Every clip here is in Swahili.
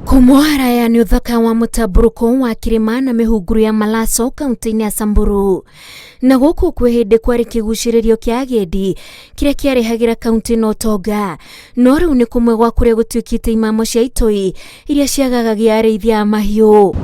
Kumwara yani uthaka wa mutaburuko wa kirima na mihunguru ya Malaso kaunti-ini ya Samburu. Na guku kwihinde kwari kiguciririo kia agendi kiria kiarehagira kaunti no tonga. No riu ni kumwe gwa kuria gutwikite imamo cia itoi iria ciagagagia areithia mahiu.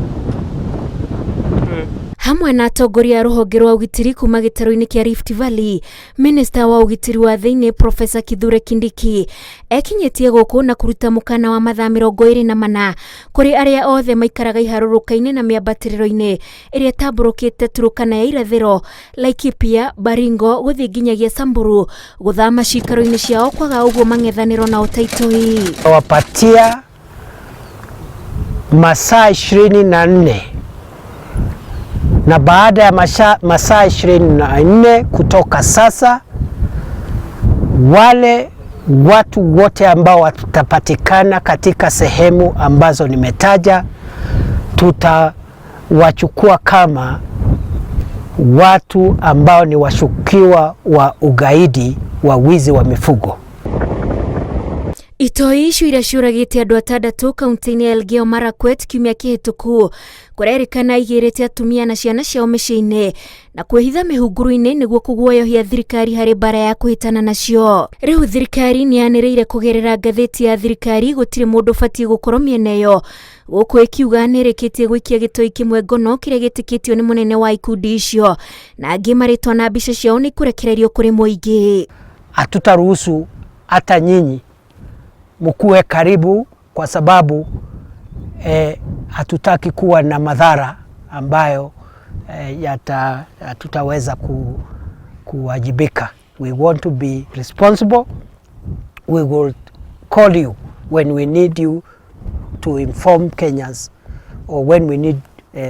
Hamwe na atongoria ruhonge rwa ugitiri kuma gitaro-ini kia Rift Valley, Minister wa ugitiri wa thiini Professor Kithure Kindiki ekinyetie guku na kuruta mukana wa mathaa 24 kuri aria othe maikaraga iharuruka-ini na miambatiriro-ini iria tamburukite Turukana ya irathiro, Laikipia, Baringo guthii nginyagia Samburu guthama cikaro-ini ciao kwaga uguo mang'ethaniro na utaitoi. Wapatia masaa 24 na baada ya masaa 24 kutoka sasa, wale watu wote ambao watapatikana katika sehemu ambazo nimetaja, tutawachukua kama watu ambao ni washukiwa wa ugaidi wa wizi wa mifugo. Itoi icio iria ciuragite andu 6 kaunti-ini ya Elgeyo Marakwet kiumia kihituku kurerikana igirite atumia na ciana ciao micii-ini na kwihitha mihunguru-ini niguo kuguoyohia thirikari hari bara ya kuhitana nacio. Riu thirikari ni yaniriire kugerera ngatheti ya thirikari gutire mundu fatie gukorwo miene iyo, guku ikiuga nirikitie gwikia gitoi kimwe ngono kiria gitikitio ni munene wa ikundi icio na angi maritwa na mbica ciao ni kurekererio kuri muingi. Hatutaruhusu hata nyinyi mkuwe karibu, kwa sababu hatutaki kuwa na madhara ambayo hatutaweza kuwajibika. We want to be responsible. We will call you when we need you to inform Kenyans, or when we need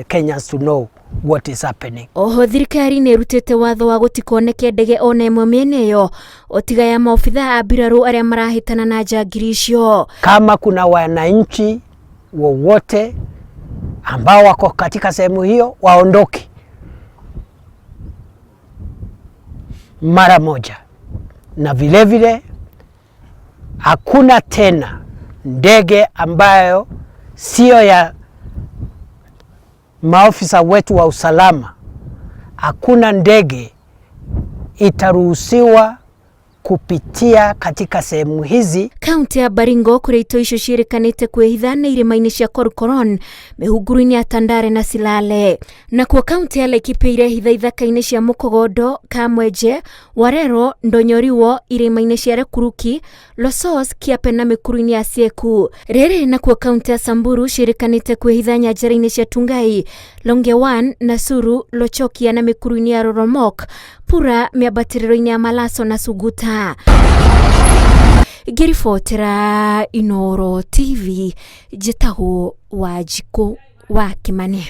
Kenyans to know what is happening. Oho thirikari ni rutete watho wa gutikoneke ndege ona imwe miene iyo otiga ya maofitha a mbiraru aria marahitana na njangiri icio. Kama kuna wananchi wowote ambao wako katika sehemu hiyo, waondoke mara moja. Na vile vile hakuna tena ndege ambayo sio ya maofisa wetu wa usalama, hakuna ndege itaruhusiwa kupitia katika sehemu hizi. Kaunti ya Baringo kuria itoi icio ciirikanite kwihitha na irima-ini cia Korkoron, mihunguru-ini ya Tandare na Silale. Nakuo kaunti ya Laikipia irehitha ithaka-ini cia Mukogodo, Kamwenje, Warero, Ndonyoriwo, irima-ini cia Rekuruki, Losos, Kiape na mikuru-ini ya Sieku. Riri nakuo kaunti ya Samburu ciirikanite kwihitha nyanjara-ini cia Tungai, Longewan, Nasuru, Lochokia na mikuru-ini ya Roromok, Pura, miambatiriro-ini ya Malaso na Suguta. Ngiribotera Inooro TV, njitagwo Wanjiku wa Kimani.